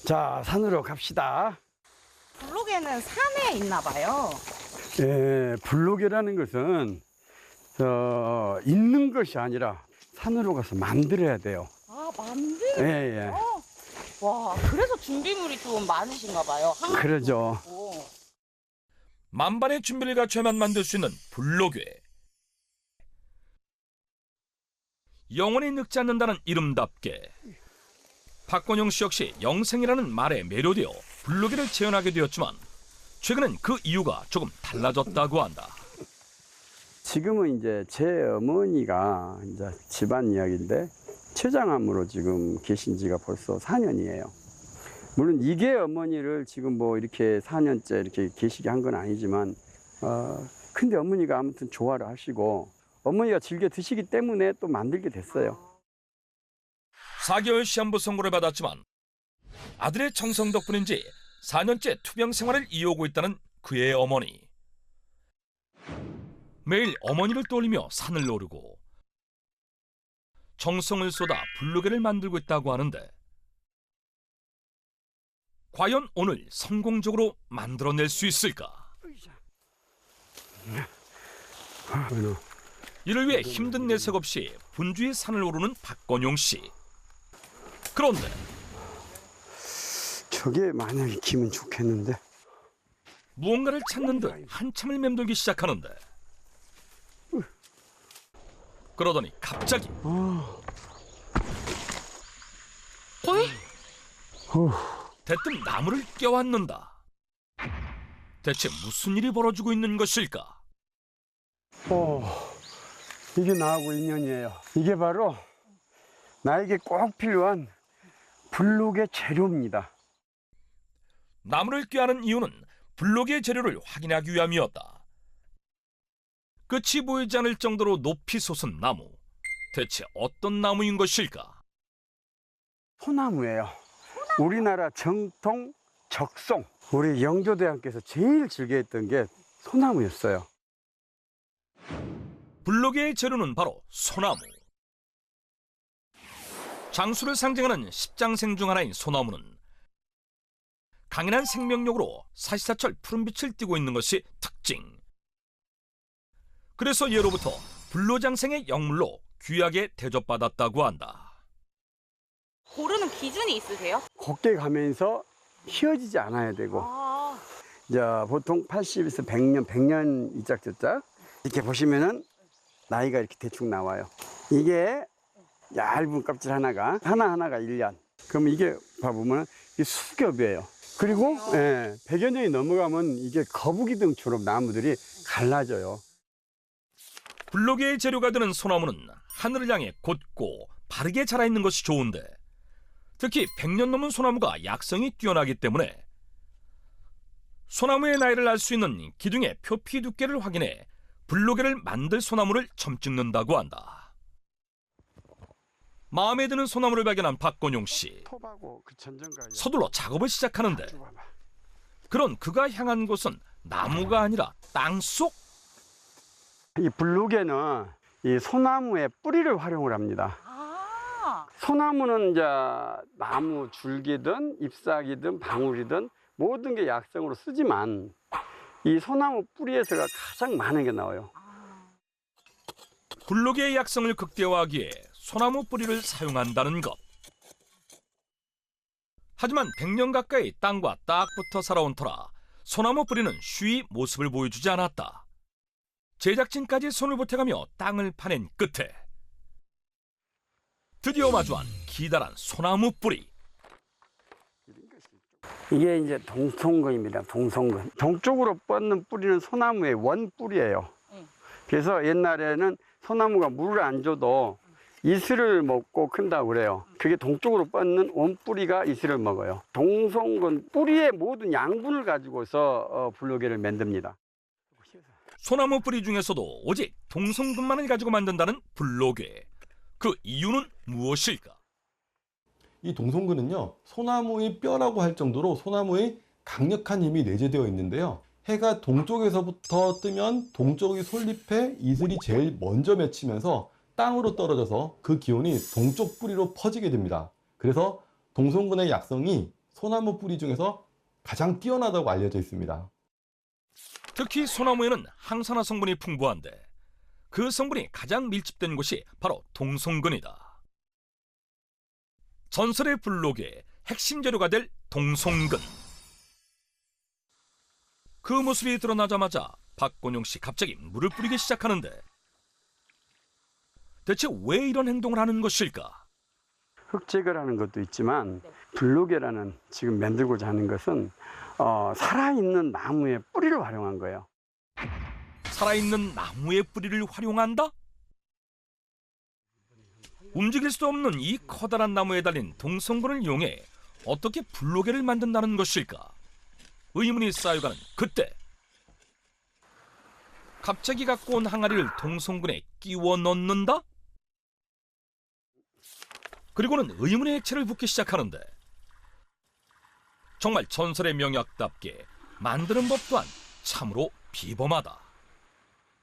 자, 산으로 갑시다. 블록에는 산에 있나 봐요. 예, 블록이라는 것은 있는 것이 아니라 산으로 가서 만들어야 돼요. 아, 만들어? 예, 예. 와, 그래서 준비물이 좀 많으신가 봐요. 그러죠. 있고. 만반의 준비를 갖춰야만 만들 수 있는 블록괴. 영원히 늙지 않는다는 이름답게 박건용 씨 역시 영생이라는 말에 매료되어 블록괴를 재현하게 되었지만 최근엔 그 이유가 조금 달라졌다고 한다. 지금은 이제 제 어머니가 이제 집안 이야기인데 최장암으로 지금 계신 지가 벌써 4년이에요. 물론 이게 어머니를 지금 뭐 이렇게 4년째 이렇게 계시게 한 건 아니지만, 근데 어머니가 아무튼 좋아를 하시고 어머니가 즐겨 드시기 때문에 또 만들게 됐어요. 4개월 시한부 선고를 받았지만 아들의 정성 덕분인지 4년째 투병 생활을 이어오고 있다는 그의 어머니. 매일 어머니를 떠올리며 산을 오르고 정성을 쏟아 블록괴를 만들고 있다고 하는데 과연 오늘 성공적으로 만들어낼 수 있을까? 이를 위해 힘든 내색 없이 분주히 산을 오르는 박건용 씨. 그런데 저게 만약에 기면 좋겠는데. 무언가를 찾는 듯 한참을 맴돌기 시작하는데 그러더니 갑자기 어이? 대뜸 나무를 껴안는다. 대체 무슨 일이 벌어지고 있는 것일까? 이게 나하고 인연이에요. 이게 바로 나에게 꼭 필요한 블록의 재료입니다. 나무를 껴안은 이유는 블록의 재료를 확인하기 위함이었다. 끝이 보이지 않을 정도로 높이 솟은 나무. 대체 어떤 나무인 것일까? 소나무예요. 우리나라 정통 적송. 우리 영조대왕께서 제일 즐겨했던 게 소나무였어요. 블록의 재료는 바로 소나무. 장수를 상징하는 십장생 중 하나인 소나무는 강인한 생명력으로 사시사철 푸른빛을 띠고 있는 것이 특징. 그래서 예로부터 불로장생의 영물로 귀하게 대접받았다고 한다. 고르는 기준이 있으세요? 곱게 가면서 휘어지지 않아야 되고, 이제 보통 80에서 100년, 100년 이짝저짝 이렇게 보시면은 나이가 이렇게 대충 나와요. 이게 얇은 껍질 하나하나가 1년. 그럼 이게 봐보면 이게 수겹이에요. 그리고 100여 년이 넘어가면 이게 거북이 등처럼 나무들이 갈라져요. 블록의 재료가 되는 소나무는 하늘을 향해 곧고 바르게 자라있는 것이 좋은데 특히 100년 넘은 소나무가 약성이 뛰어나기 때문에 소나무의 나이를 알 수 있는 기둥의 표피 두께를 확인해 블록괴를 만들 소나무를 점찍는다고 한다. 마음에 드는 소나무를 발견한 박건용 씨. 서둘러 작업을 시작하는데 그런 그가 향한 곳은 나무가 아니라 땅속. 이 블록에는 이 소나무의 뿌리를 활용을 합니다. 소나무는 이제 나무 줄기든 잎사귀든 방울이든 모든 게 약성으로 쓰지만 이 소나무 뿌리에서가 가장 많은 게 나와요. 블록의 약성을 극대화하기에 소나무 뿌리를 사용한다는 것. 하지만 100년 가까이 땅과 딱 붙어 살아온 터라 소나무 뿌리는 쉬이 모습을 보여주지 않았다. 제작진까지 손을 보태가며 땅을 파낸 끝에 드디어 마주한 기다란 소나무 뿌리. 이게 이제 동송근입니다. 동송근. 동쪽으로 뻗는 뿌리는 소나무의 원뿌리예요. 그래서 옛날에는 소나무가 물을 안 줘도 이슬을 먹고 큰다고 그래요. 그게 동쪽으로 뻗는 원뿌리가 이슬을 먹어요. 동송근 뿌리의 모든 양분을 가지고서 블록괴를 만듭니다. 소나무 뿌리 중에서도 오직 동성분만을 가지고 만든다는 블록괴. 그 이유는 무엇일까? 이 동송근은요, 소나무의 뼈라고 할 정도로 소나무의 강력한 힘이 내재되어 있는데요. 해가 동쪽에서부터 뜨면 동쪽의 솔잎에 이슬이 제일 먼저 맺히면서 땅으로 떨어져서 그 기운이 동쪽 뿌리로 퍼지게 됩니다. 그래서 동송근의 약성이 소나무 뿌리 중에서 가장 뛰어나다고 알려져 있습니다. 특히 소나무에는 항산화 성분이 풍부한데 그 성분이 가장 밀집된 곳이 바로 동송근이다. 전설의 블록의 핵심 재료가 될 동송근. 그 모습이 드러나자마자 박건용 씨 갑자기 물을 뿌리기 시작하는데 대체 왜 이런 행동을 하는 것일까? 흙제거를 하는 것도 있지만 블록이라는 지금 만들고자 하는 것은 살아있는 나무의 뿌리를 활용한 거예요. 살아있는 나무의 뿌리를 활용한다? 움직일 수 없는 이 커다란 나무에 달린 동송근을 이용해 어떻게 블록에를 만든다는 것일까? 의문이 쌓여가는 그때 갑자기 갖고 온 항아리를 동송근에 끼워 넣는다? 그리고는 의문의 액체를 붓기 시작하는데 정말 전설의 명약답게 만드는 법 또한 참으로 비범하다.